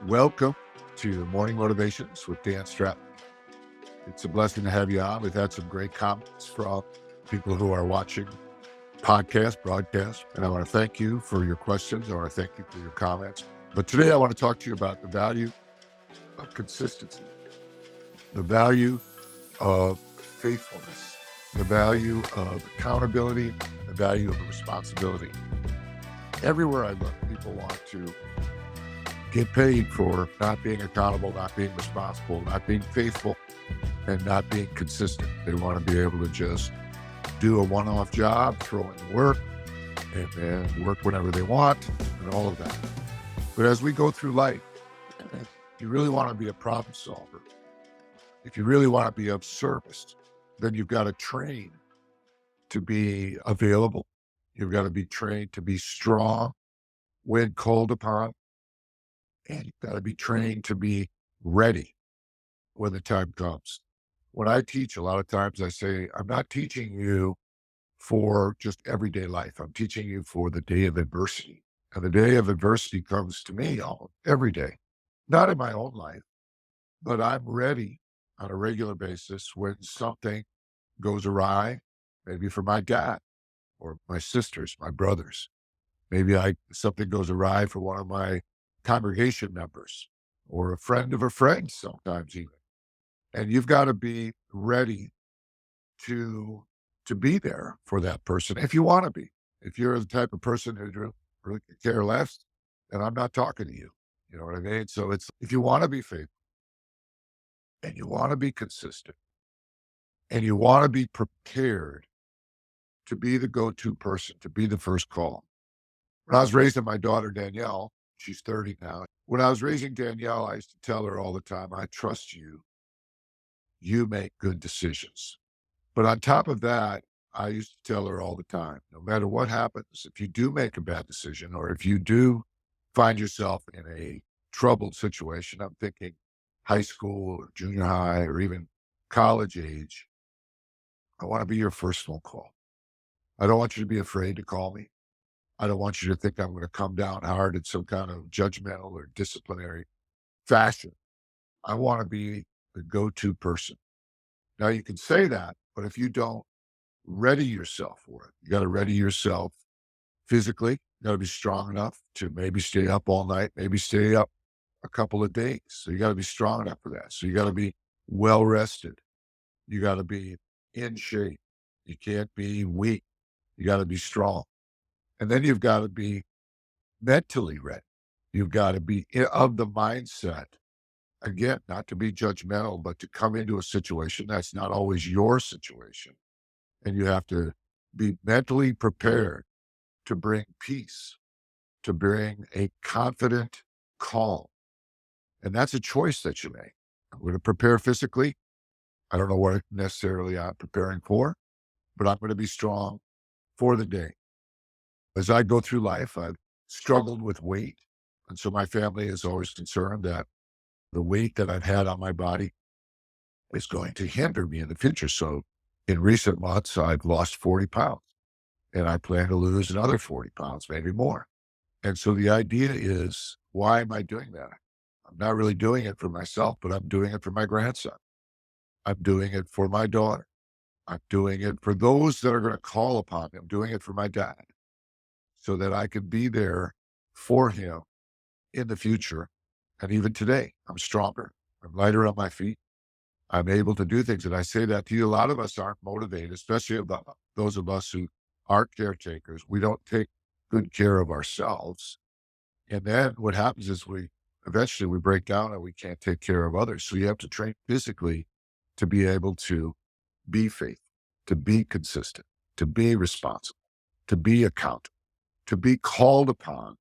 Welcome to Morning Motivations with Dan Stratton. It's a blessing to have you on. We've had some great comments from people who are watching broadcast, and I want to thank you for your questions. I want to thank you for your comments. But today I want to talk to you about the value of consistency, the value of faithfulness, the value of accountability, and the value of responsibility. Everywhere I look, people want to get paid for not being accountable, not being responsible, not being faithful, and not being consistent. They want to be able to just do a one-off job, throw in the work, and then work whenever they want, and all of that. But as we go through life, if you really want to be a problem solver, if you really want to be of service, then you've got to train to be available. You've got to be trained to be strong when called upon, and you've got to be trained to be ready when the time comes. When I teach, a lot of times I say, I'm not teaching you for just everyday life. I'm teaching you for the day of adversity. And the day of adversity comes to me every day, not in my own life, but I'm ready on a regular basis when something goes awry, maybe for my dad or my sisters, my brothers. Maybe something goes awry for one of my congregation members or a friend of a friend sometimes even. And you've got to be ready to be there for that person if you want to be. If you're the type of person who really could care less, then I'm not talking to you. You know what I mean? So it's if you want to be faithful and you want to be consistent and you want to be prepared to be the go-to person, to be the first call. When I was raising my daughter Danielle, she's 30 now. When I was raising Danielle, I used to tell her all the time, I trust you. You make good decisions. But on top of that, I used to tell her all the time, no matter what happens, if you do make a bad decision or if you do find yourself in a troubled situation, I'm thinking high school or junior high or even college age, I want to be your first phone call. I don't want you to be afraid to call me. I don't want you to think I'm going to come down hard in some kind of judgmental or disciplinary fashion. I want to be the go-to person. Now you can say that, but if you don't ready yourself for it, you got to ready yourself physically. You got to be strong enough to maybe stay up all night, maybe stay up a couple of days. So you got to be strong enough for that. So you got to be well rested. You got to be in shape. You can't be weak. You got to be strong. And then you've got to be mentally ready. You've got to be of the mindset, again, not to be judgmental, but to come into a situation that's not always your situation. And you have to be mentally prepared to bring peace, to bring a confident calm. And that's a choice that you make. I'm going to prepare physically. I don't know what necessarily I'm preparing for, but I'm going to be strong for the day. As I go through life, I've struggled with weight. And so my family is always concerned that the weight that I've had on my body is going to hinder me in the future. So in recent months, I've lost 40 pounds and I plan to lose another 40 pounds, maybe more. And so the idea is, why am I doing that? I'm not really doing it for myself, but I'm doing it for my grandson. I'm doing it for my daughter. I'm doing it for those that are going to call upon me. I'm doing it for my dad so that I can be there for him in the future. And even today, I'm stronger. I'm lighter on my feet. I'm able to do things. And I say that to you. A lot of us aren't motivated, especially about those of us who aren't caretakers. We don't take good care of ourselves. And then what happens is eventually we break down and we can't take care of others. So you have to train physically to be able to be faithful, to be consistent, to be responsible, to be accountable, to be called upon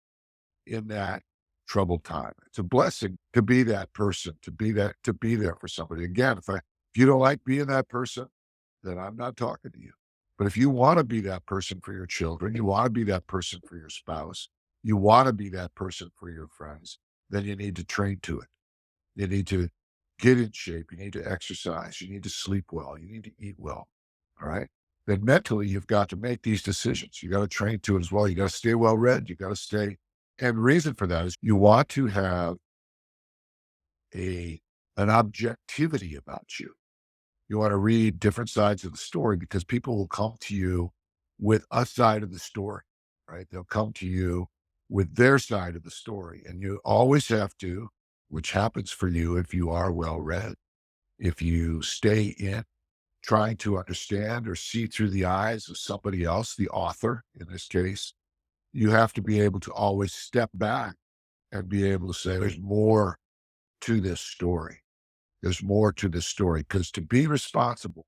in that troubled time. It's a blessing to be that person, to be there for somebody. Again, if you don't like being that person, then I'm not talking to you. But if you want to be that person for your children, you want to be that person for your spouse, you want to be that person for your friends, then you need to train to it. You need to get in shape. You need to exercise. You need to sleep well. You need to eat well. All right. Then mentally, you've got to make these decisions. You got to train to it as well. You got to stay well read. You got to stay. And the reason for that is you want to have a an objectivity about you. You want to read different sides of the story because people will come to you with a side of the story, right? They'll come to you with their side of the story. And you always have to, which happens for you if you are well read, if you stay in trying to understand or see through the eyes of somebody else, the author in this case, you have to be able to always step back and be able to say, there's more to this story. There's more to this story because to be responsible,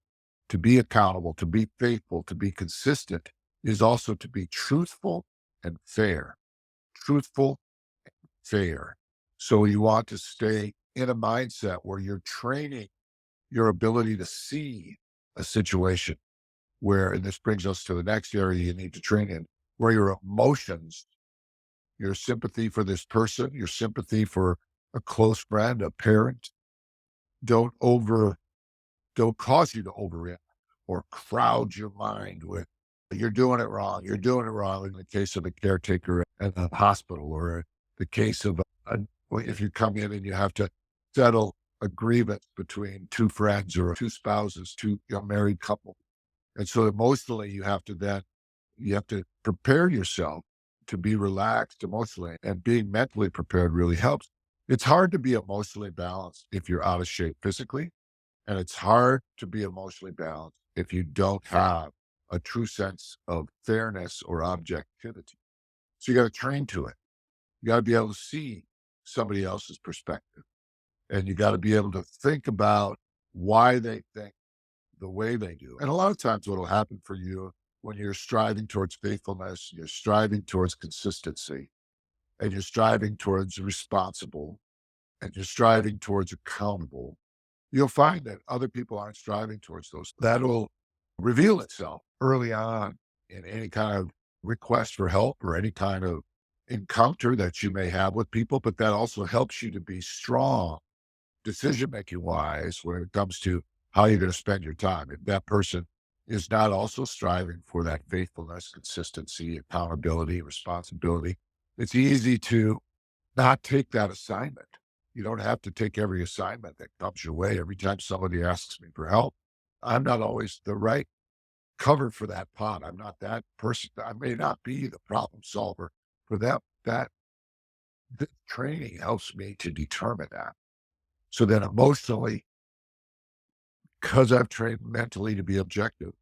to be accountable, to be faithful, to be consistent is also to be truthful and fair. Truthful, fair. So you want to stay in a mindset where you're training your ability to see a situation where, and this brings us to the next area you need to train in, where your emotions, your sympathy for this person, your sympathy for a close friend, a parent, don't over don't cause you to overreact or crowd your mind with, you're doing it wrong. You're doing it wrong in the case of a caretaker at a hospital or the case of well, if you come in and you have to settle a grievance between two friends or two spouses, two young married couple. And so emotionally, you have to prepare yourself to be relaxed emotionally, and being mentally prepared really helps. It's hard to be emotionally balanced if you're out of shape physically, and it's hard to be emotionally balanced if you don't have a true sense of fairness or objectivity. So you got to train to it. You got to be able to see somebody else's perspective, and you got to be able to think about why they think the way they do. And a lot of times, what will happen for you when you're striving towards faithfulness, you're striving towards consistency, and you're striving towards responsible, and you're striving towards accountable, you'll find that other people aren't striving towards those. That'll reveal itself early on in any kind of request for help or any kind of encounter that you may have with people. But that also helps you to be strong, decision making wise, when it comes to how you're going to spend your time. If that person is not also striving for that faithfulness, consistency, accountability, responsibility, it's easy to not take that assignment. You don't have to take every assignment that comes your way. Every time somebody asks me for help, I'm not always the right cover for that pot. I'm not that person. I may not be the problem solver for that. The training helps me to determine that. So then emotionally, because I've trained mentally to be objective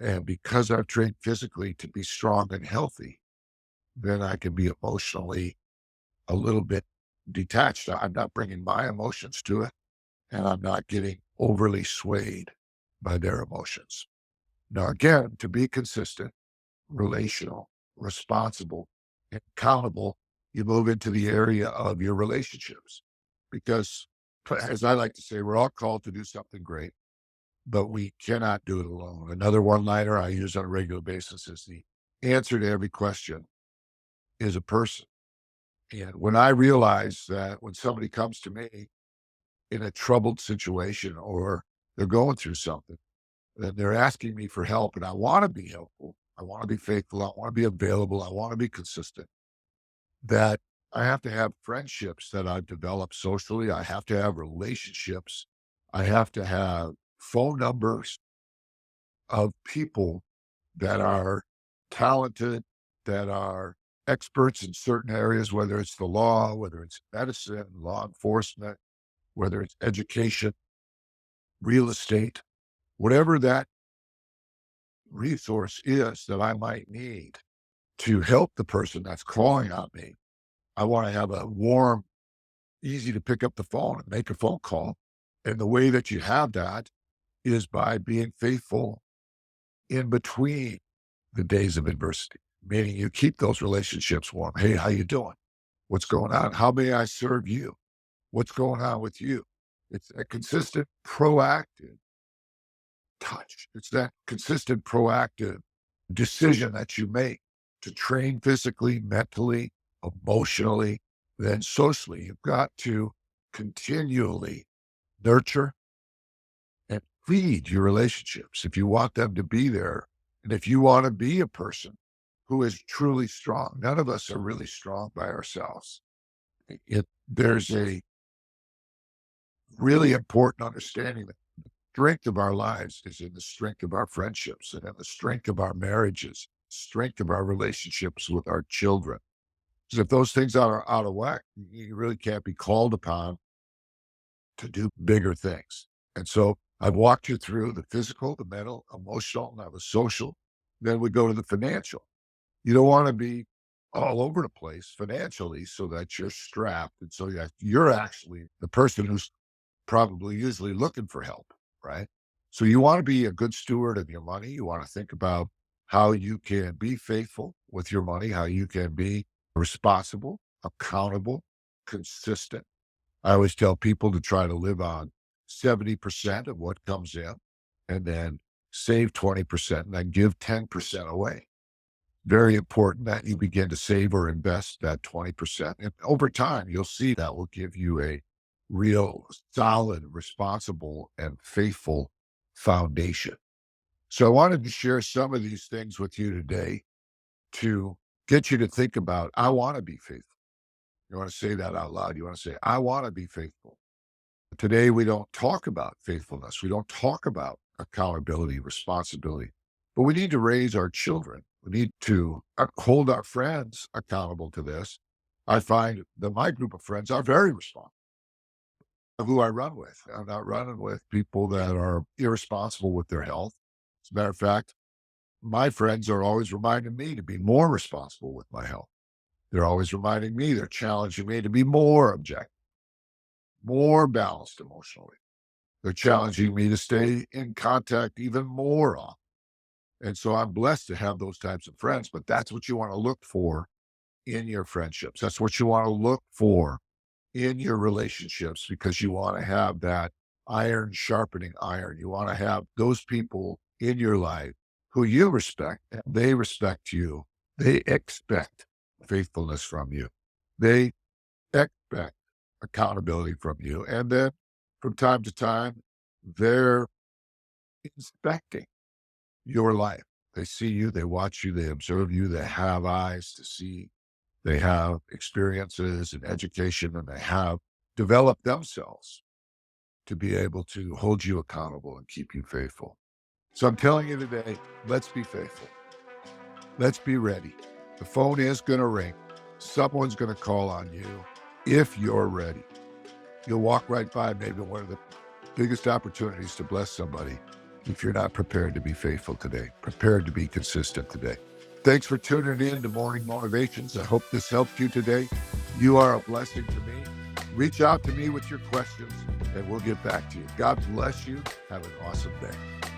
and because I've trained physically to be strong and healthy, then I can be emotionally a little bit detached. I'm not bringing my emotions to it, and I'm not getting overly swayed by their emotions. Now, again, to be consistent, relational, responsible, and accountable, you move into the area of your relationships. Because, as I like to say, we're all called to do something great, but we cannot do it alone. Another one liner I use on a regular basis is the answer to every question is a person. And when I realize that when somebody comes to me in a troubled situation or they're going through something, then they're asking me for help, and I want to be helpful. I want to be faithful. I want to be available. I want to be consistent. That I have to have friendships that I've developed socially. I have to have relationships. I have to have phone numbers of people that are talented, that are experts in certain areas, whether it's the law, whether it's medicine, law enforcement, whether it's education, real estate, whatever that resource is that I might need to help the person that's calling on me. I want to have a warm, easy to pick up the phone and make a phone call. And the way that you have that is by being faithful in between the days of adversity, meaning you keep those relationships warm. Hey, how you doing? What's going on? How may I serve you? What's going on with you? It's a consistent, proactive touch. It's that consistent, proactive decision that you make to train physically, mentally, emotionally, then socially. You've got to continually nurture and feed your relationships if you want them to be there. And if you want to be a person who is truly strong, none of us are really strong by ourselves. There's a really important understanding that the strength of our lives is in the strength of our friendships and in the strength of our marriages, strength of our relationships with our children. Because if those things are out of whack, you really can't be called upon to do bigger things. And so I've walked you through the physical, the mental, emotional, now the social. Then we go to the financial. You don't want to be all over the place financially so that you're strapped. And so you're actually the person who's probably usually looking for help, right? So you want to be a good steward of your money. You want to think about how you can be faithful with your money, how you can be responsible, accountable, consistent. I always tell people to try to live on 70% of what comes in and then save 20% and then give 10% away. Very important that you begin to save or invest that 20%. And over time, you'll see that will give you a real solid, responsible, and faithful foundation. So I wanted to share some of these things with you today to get you to think about, I want to be faithful. You want to say that out loud. You want to say, I want to be faithful. Today, we don't talk about faithfulness. We don't talk about accountability, responsibility, but we need to raise our children. We need to hold our friends accountable to this. I find that my group of friends are very responsible of who I run with. I'm not running with people that are irresponsible with their health. As a matter of fact, my friends are always reminding me to be more responsible with my health. They're always reminding me, they're challenging me to be more objective, more balanced emotionally. They're challenging me to stay in contact even more often. And so I'm blessed to have those types of friends, but that's what you want to look for in your friendships. That's what you want to look for in your relationships because you want to have that iron sharpening iron. You want to have those people in your life who you respect and they respect you. They expect faithfulness from you. They expect accountability from you. And then from time to time, they're inspecting your life. They see you, they watch you, they observe you, they have eyes to see, they have experiences and education, and they have developed themselves to be able to hold you accountable and keep you faithful. So I'm telling you today, let's be faithful. Let's be ready. The phone is going to ring. Someone's going to call on you if you're ready. You'll walk right by maybe one of the biggest opportunities to bless somebody if you're not prepared to be faithful today, prepared to be consistent today. Thanks for tuning in to Morning Motivations. I hope this helped you today. You are a blessing to me. Reach out to me with your questions and we'll get back to you. God bless you. Have an awesome day.